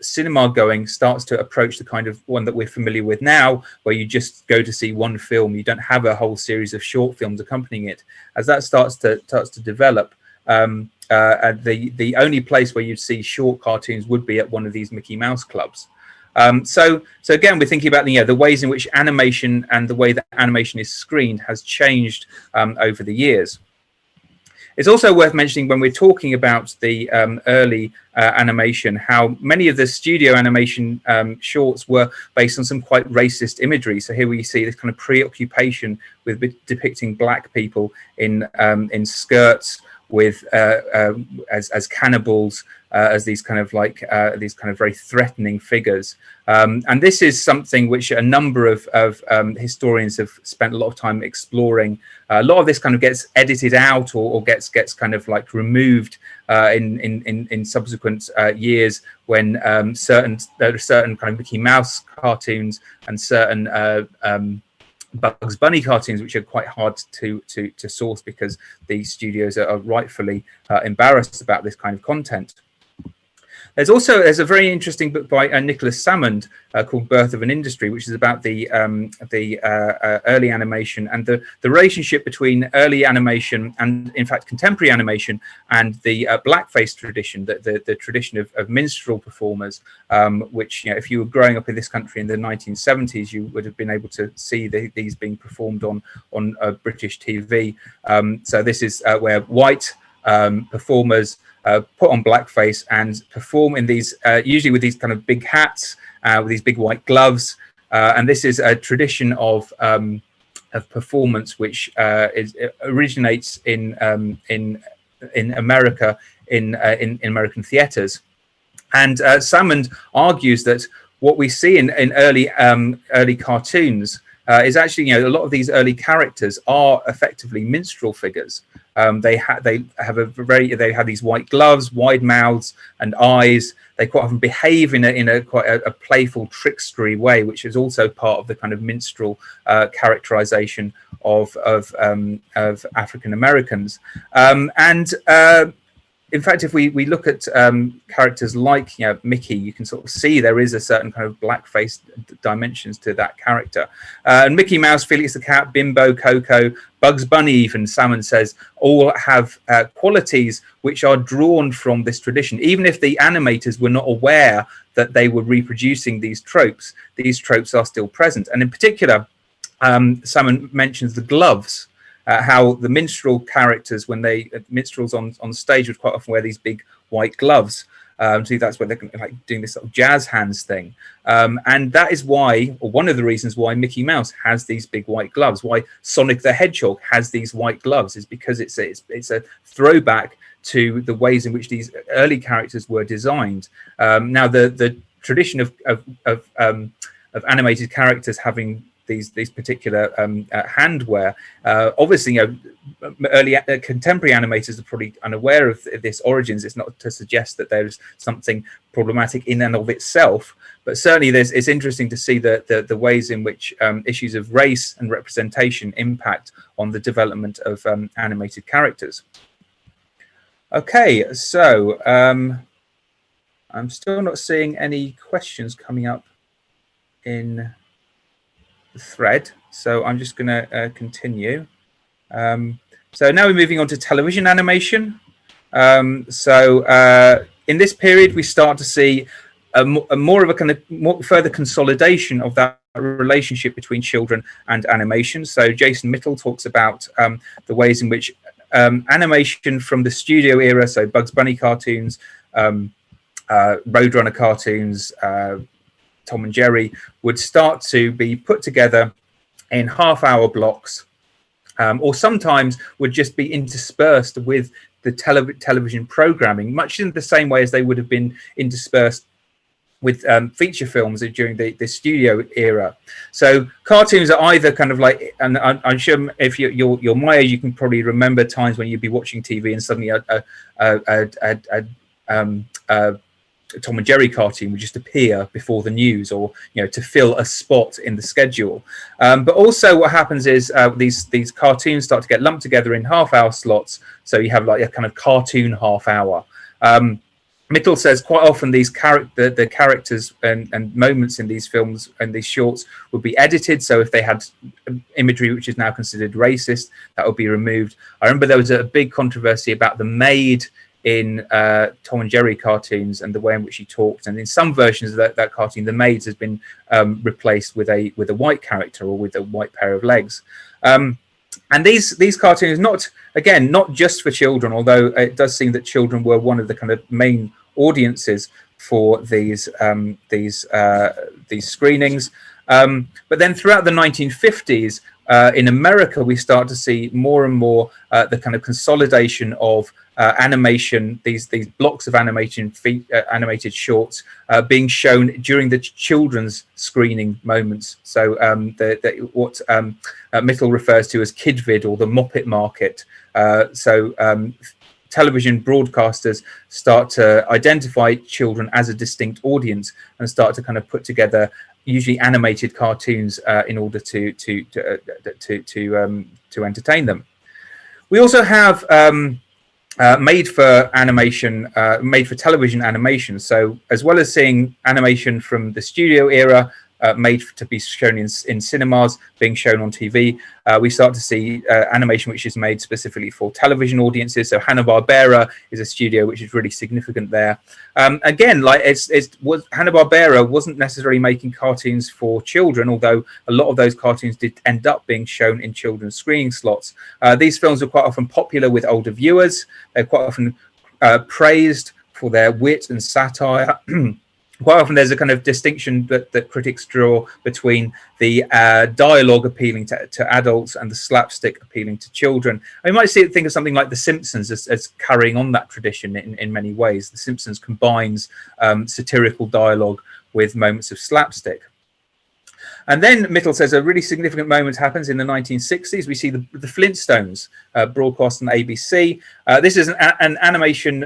cinema going starts to approach the kind of one that we're familiar with now, where you just go to see one film, you don't have a whole series of short films accompanying it. As that starts to develop, the only place where you'd see short cartoons would be at one of these Mickey Mouse clubs. So again, we're thinking about the ways in which animation and the way that animation is screened has changed over the years. It's also worth mentioning when we're talking about the early animation, how many of the studio animation shorts were based on some quite racist imagery. So here we see this kind of preoccupation with depicting black people in skirts, with as cannibals, as these kind of very threatening figures, and this is something which a number of historians have spent a lot of time exploring. A lot of this kind of gets edited out or gets kind of like removed in subsequent years when there are certain kind of Mickey Mouse cartoons and certain Bugs Bunny cartoons which are quite hard to source because the studios are rightfully embarrassed about this kind of content. There's a very interesting book by Nicholas Salmond called Birth of an Industry, which is about the early animation and the relationship between early animation and, in fact, contemporary animation and the blackface tradition, the tradition of minstrel performers, which, you know, if you were growing up in this country in the 1970s, you would have been able to see these being performed on British TV. So this is where white performers put on blackface and perform in these, usually with these kind of big hats, with these big white gloves. And this is a tradition of performance which originates in America, in American theatres. And Salmond argues that what we see in early cartoons is actually, you know, a lot of these early characters are effectively minstrel figures. They have these white gloves, wide mouths, and eyes. They quite often behave in a quite a playful, trickstery way, which is also part of the kind of minstrel characterization of African Americans. In fact, if we look at characters like, you know, Mickey, you can sort of see there is a certain kind of blackface dimensions to that character. And Mickey Mouse, Felix the Cat, Bimbo, Coco, Bugs Bunny, even Salmond says, all have qualities which are drawn from this tradition. Even if the animators were not aware that they were reproducing these tropes are still present. And in particular, Salmond mentions the gloves. How the minstrel characters, when minstrels on stage would quite often wear these big white gloves. So that's where they're like doing this sort of jazz hands thing. And that is why, or one of the reasons why Mickey Mouse has these big white gloves, why Sonic the Hedgehog has these white gloves, is because it's a throwback to the ways in which these early characters were designed. Now the tradition of animated characters having these particular handwear. Obviously, you know, early contemporary animators are probably unaware of this origins. It's not to suggest that there's something problematic in and of itself, but certainly it's interesting to see the ways in which issues of race and representation impact on the development of animated characters. Okay, so I'm still not seeing any questions coming up in thread, so I'm just going to continue. So now we're moving on to television animation. In this period, we start to see more of a kind of further consolidation of that relationship between children and animation. So Jason Mitchell talks about the ways in which animation from the studio era, so Bugs Bunny cartoons, Roadrunner cartoons, Tom and Jerry, would start to be put together in half-hour blocks, or sometimes would just be interspersed with the television programming, much in the same way as they would have been interspersed with feature films during the studio era. So cartoons are either kind of like, and I'm sure if you're my age, you can probably remember times when you'd be watching TV and suddenly a Tom and Jerry cartoon would just appear before the news, or, you know, to fill a spot in the schedule. But also what happens is these cartoons start to get lumped together in half-hour slots. So you have like a kind of cartoon half hour. Mitchell says quite often these the characters and moments in these films and these shorts would be edited. So if they had imagery which is now considered racist, that would be removed. I remember there was a big controversy about the maid in Tom and Jerry cartoons and the way in which she talked, and in some versions of that cartoon, the maid has been replaced with a white character or with a white pair of legs. And these cartoons, not just for children, although it does seem that children were one of the kind of main audiences for these screenings. But then throughout the 1950s, in America, we start to see more and more the kind of consolidation of animation, these blocks of animated shorts being shown during the children's screening moments. So what Mitchell refers to as kidvid, or the Moppet market. Television broadcasters start to identify children as a distinct audience and start to kind of put together usually animated cartoons in order to entertain them. We also have made for animation, made for television animation. So as well as seeing animation from the studio era, made to be shown in cinemas, being shown on TV, we start to see animation which is made specifically for television audiences. So Hanna-Barbera is a studio which is really significant there. Again, like Hanna-Barbera wasn't necessarily making cartoons for children, although a lot of those cartoons did end up being shown in children's screening slots. These films were quite often popular with older viewers. They're quite often praised for their wit and satire. Quite often there's a kind of distinction that critics draw between the dialogue appealing to adults and the slapstick appealing to children. I might think of something like The Simpsons as carrying on that tradition in many ways. The Simpsons combines satirical dialogue with moments of slapstick. And then Mittel says a really significant moment happens in the 1960s. We see the Flintstones broadcast on ABC. This is an animation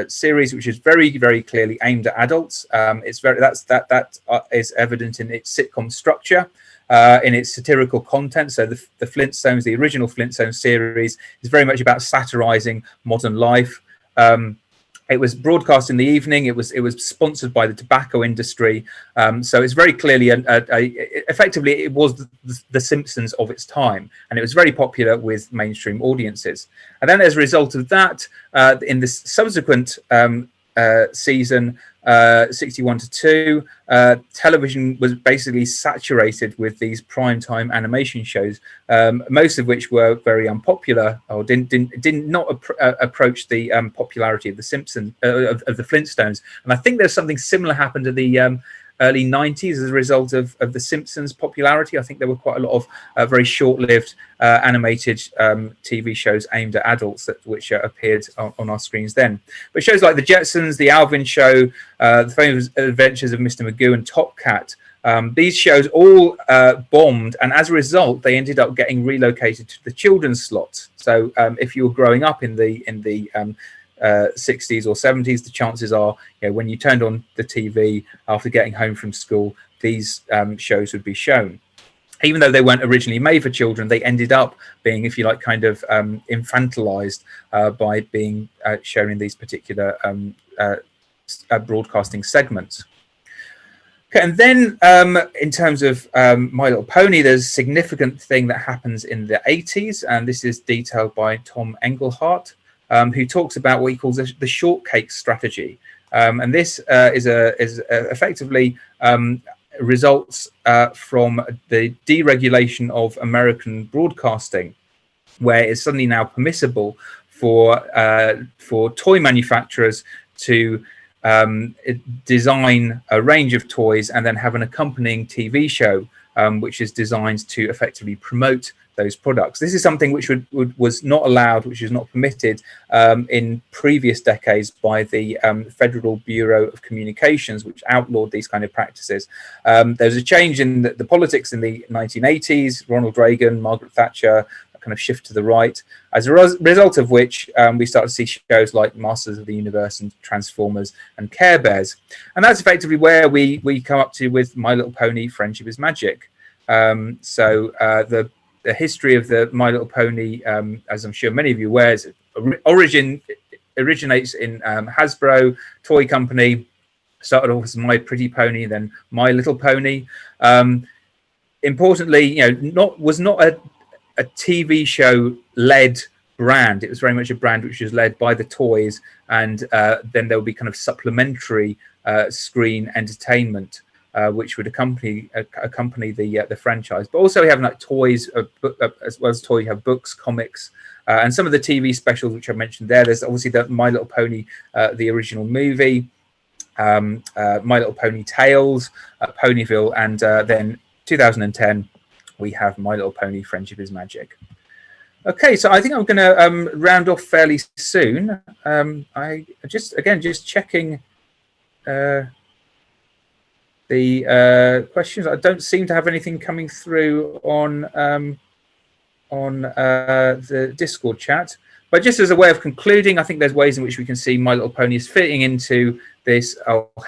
series which is very, very clearly aimed at adults. That is evident in its sitcom structure, in its satirical content. So the Flintstones, the original Flintstones series, is very much about satirizing modern life. It was broadcast in the evening. It was sponsored by the tobacco industry. So it's very clearly, effectively, it was the Simpsons of its time. And it was very popular with mainstream audiences. And then as a result of that, in the subsequent season, 61 to 2, television was basically saturated with these primetime animation shows, most of which were very unpopular or did not approach the popularity of the Simpsons, of the Flintstones. And I think there's something similar happened to the early 90s as a result of the Simpsons popularity. I think there were quite a lot of very short-lived animated TV shows aimed at adults which appeared on our screens then. But shows like The Jetsons, The Alvin Show, The Famous Adventures of Mr. Magoo and Top Cat, these shows all bombed, and as a result they ended up getting relocated to the children's slots. So if you were growing up in the 60s or 70s, the chances are, when you turned on the TV after getting home from school, these shows would be shown. Even though they weren't originally made for children, they ended up being, if you like, kind of infantilized by being shown in these particular broadcasting segments. Okay, and then in terms of My Little Pony, there's a significant thing that happens in the 80s, and this is detailed by Tom Engelhardt, who talks about what he calls the shortcake strategy. And this is effectively results from the deregulation of American broadcasting, where it's suddenly now permissible for toy manufacturers to design a range of toys and then have an accompanying TV show, which is designed to effectively promote those products. This is something which was not allowed, which is not permitted in previous decades by the Federal Bureau of Communications, which outlawed these kind of practices. There was a change in the politics in the 1980s, Ronald Reagan, Margaret Thatcher, a kind of shift to the right, as a result of which we start to see shows like Masters of the Universe and Transformers and Care Bears. And that's effectively where we come up to with My Little Pony, Friendship is Magic. The history of the My Little Pony, as I'm sure many of you are aware, originates in Hasbro toy company. Started off as My Pretty Pony, then My Little Pony. Importantly, was not a TV show led brand. It was very much a brand which was led by the toys, and then there would be kind of supplementary screen entertainment which would accompany the franchise. But also we have like toys, as well as toys, you have books, comics, and some of the TV specials which I mentioned there. There's obviously the My Little Pony, the original movie, My Little Pony Tales, Ponyville, and then 2010 we have My Little Pony, Friendship is Magic. Okay, so I think I'm going to round off fairly soon. I just checking the questions. I don't seem to have anything coming through on the Discord chat. But just as a way of concluding, I think there's ways in which we can see My Little Pony is fitting into this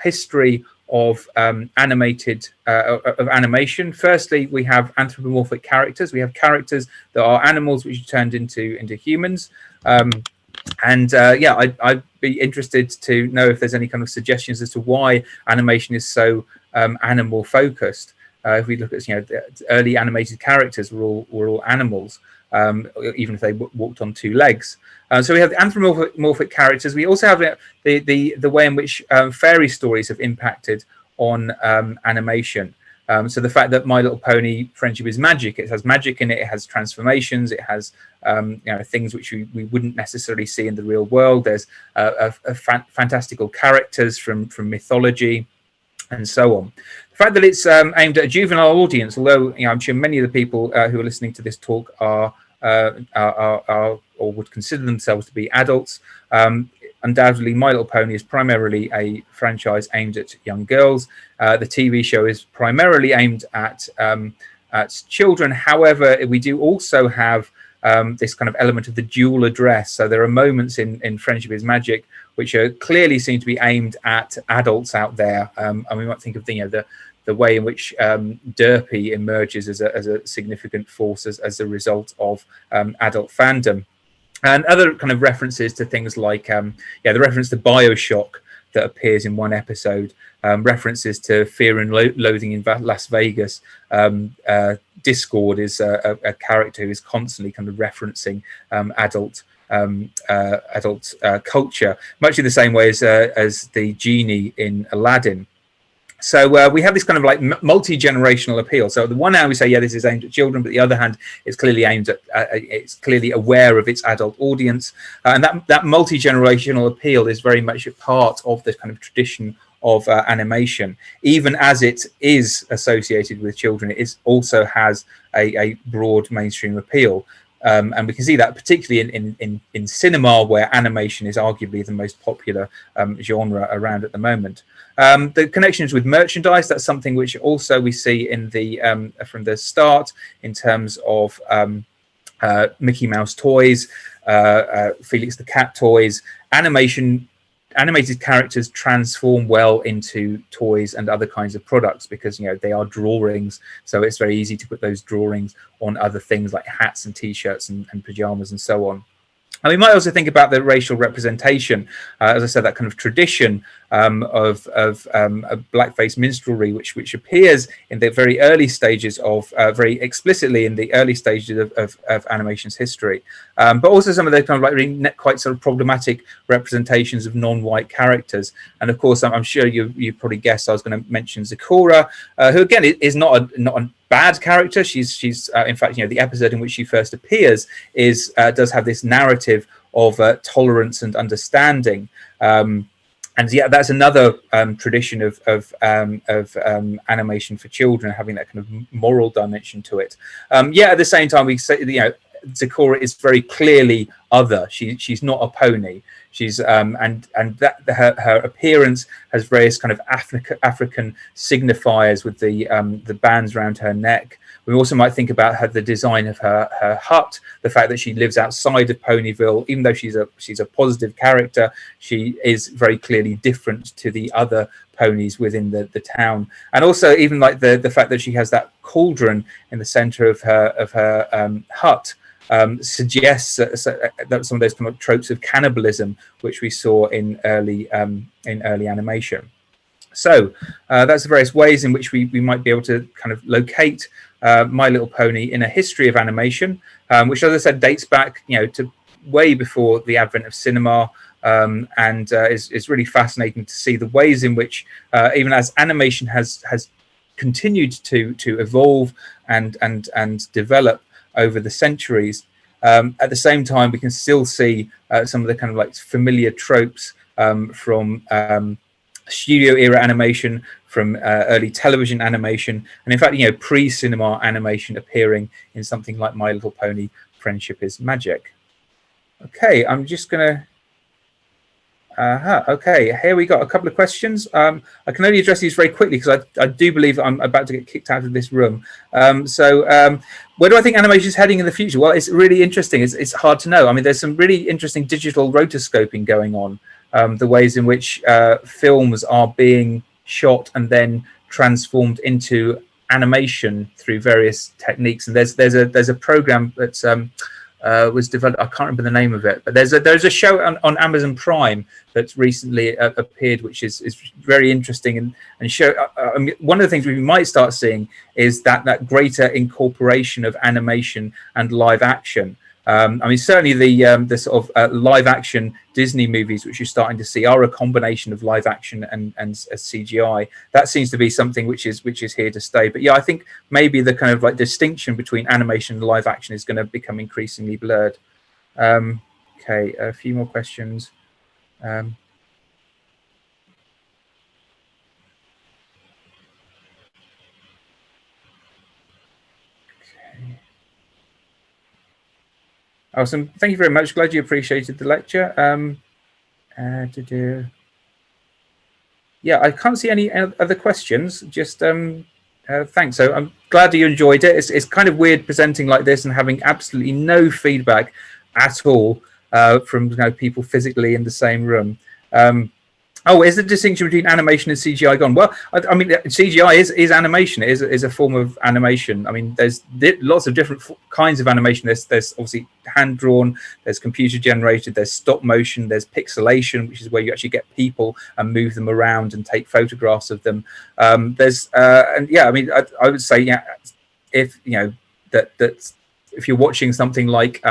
history of animation. Firstly, we have anthropomorphic characters. We have characters that are animals which are turned into humans. And yeah, I'd be interested to know if there's any kind of suggestions as to why animation is so animal focused. If we look at, you know, the early animated characters were all animals, even if they walked on two legs. So we have the anthropomorphic characters. We also have the way in which fairy stories have impacted on animation. So the fact that My Little Pony Friendship is Magic, it has magic in it, it has transformations, it has you know, things which we wouldn't necessarily see in the real world. There's fantastical characters from mythology and so on. The fact that it's aimed at a juvenile audience, although, you know, I'm sure many of the people who are listening to this talk are or would consider themselves to be adults. Undoubtedly, My Little Pony is primarily a franchise aimed at young girls. The TV show is primarily aimed at children. However, we do also have this kind of element of the dual address. So there are moments in Friendship is Magic which are clearly seem to be aimed at adults out there. And we might think of the way in which Derpy emerges as a significant force as a result of adult fandom. And other kind of references to things like, the reference to Bioshock that appears in one episode, references to Fear and Loathing in Las Vegas. Discord is a character who is constantly kind of referencing adult culture, much in the same way as the genie in Aladdin. So we have this kind of like multi-generational appeal. So on the one hand, we say, yeah, this is aimed at children, but the other hand, it's clearly aimed at, it's clearly aware of its adult audience. And that multi-generational appeal is very much a part of the kind of tradition of animation. Even as it is associated with children, it also has a broad mainstream appeal. And we can see that particularly in cinema, where animation is arguably the most popular genre around at the moment. The connections with merchandise, that's something which also we see in the from the start in terms of Mickey Mouse toys, Felix the Cat toys. Animated characters transform well into toys and other kinds of products because, you know, they are drawings, so it's very easy to put those drawings on other things like hats and t-shirts and pajamas and so on. And we might also think about the racial representation, as I said, that kind of tradition of blackface minstrelry, which appears in the very early stages of, very explicitly in the early stages of animation's history, but also some of the kind of like really quite sort of problematic representations of non-white characters. And of course, I'm sure you probably guessed I was going to mention Zecora, who again is not a bad character. She's in fact, you know, the episode in which she first appears does have this narrative of tolerance and understanding, and yeah, that's another tradition of animation for children, having that kind of moral dimension to it. At the same time, we say, you know, Zecora is very clearly other. She's not a pony. She's and that her appearance has various kind of African signifiers with the bands around her neck. We also might think about the design of her hut, the fact that she lives outside of Ponyville. Even though she's a positive character, she is very clearly different to the other ponies within the town. And also even like the fact that she has that cauldron in the center of her hut suggests that some of those kind of tropes of cannibalism which we saw in early animation. So that's the various ways in which we might be able to kind of locate My Little Pony in a history of animation, which, as I said, dates back, you know, to way before the advent of cinema, and is really fascinating to see the ways in which even as animation has continued to evolve and develop over the centuries, at the same time we can still see some of the kind of like familiar tropes from studio era animation, from early television animation, and in fact, you know, pre-cinema animation appearing in something like My Little Pony Friendship is Magic. Okay, I'm just gonna okay, here we got a couple of questions. I can only address these very quickly because I do believe I'm about to get kicked out of this room. Where do I think animation is heading in the future? Well, it's really interesting. It's hard to know. I mean, there's some really interesting digital rotoscoping going on. The ways in which films are being shot and then transformed into animation through various techniques. And there's a program that's was developed. I can't remember the name of it, but there's a show on Amazon Prime that's recently appeared, which is very interesting and show. I mean, one of the things we might start seeing is that greater incorporation of animation and live action. I mean, certainly the sort of live action Disney movies, which you're starting to see, are a combination of live action and CGI. That seems to be something which is here to stay. But yeah, I think maybe the kind of like distinction between animation and live action is going to become increasingly blurred. Okay, a few more questions. Okay. Awesome. Thank you very much. Glad you appreciated the lecture. Yeah, I can't see any other questions. Just thanks. So I'm glad you enjoyed it. It's kind of weird presenting like this and having absolutely no feedback at all from people physically in the same room. Oh, is the distinction between animation and CGI gone? Well, I mean, CGI is animation. It is a form of animation. I mean, there's lots of different kinds of animation. There's obviously hand-drawn, there's computer-generated, there's stop motion, there's pixelation, which is where you actually get people and move them around and take photographs of them. And yeah, I mean, I would say, yeah, if that if you're watching something like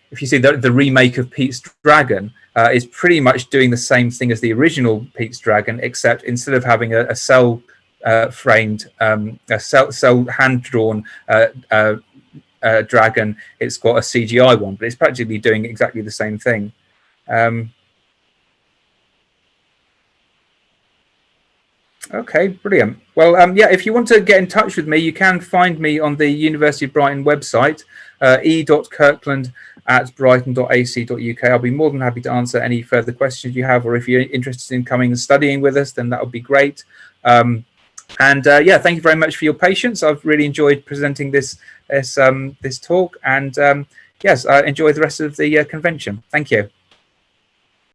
if you see the remake of Pete's Dragon, is pretty much doing the same thing as the original Pete's Dragon, except instead of having a cell framed, a cell hand-drawn dragon, it's got a CGI one, but it's practically doing exactly the same thing. Okay, brilliant. Well, yeah, if you want to get in touch with me, you can find me on the University of Brighton website, e.kirkland@brighton.ac.uk. I'll be more than happy to answer any further questions you have, or if you're interested in coming and studying with us, then that would be great. Yeah, thank you very much for your patience. I've really enjoyed presenting this talk, and yes, enjoy the rest of the convention. Thank you.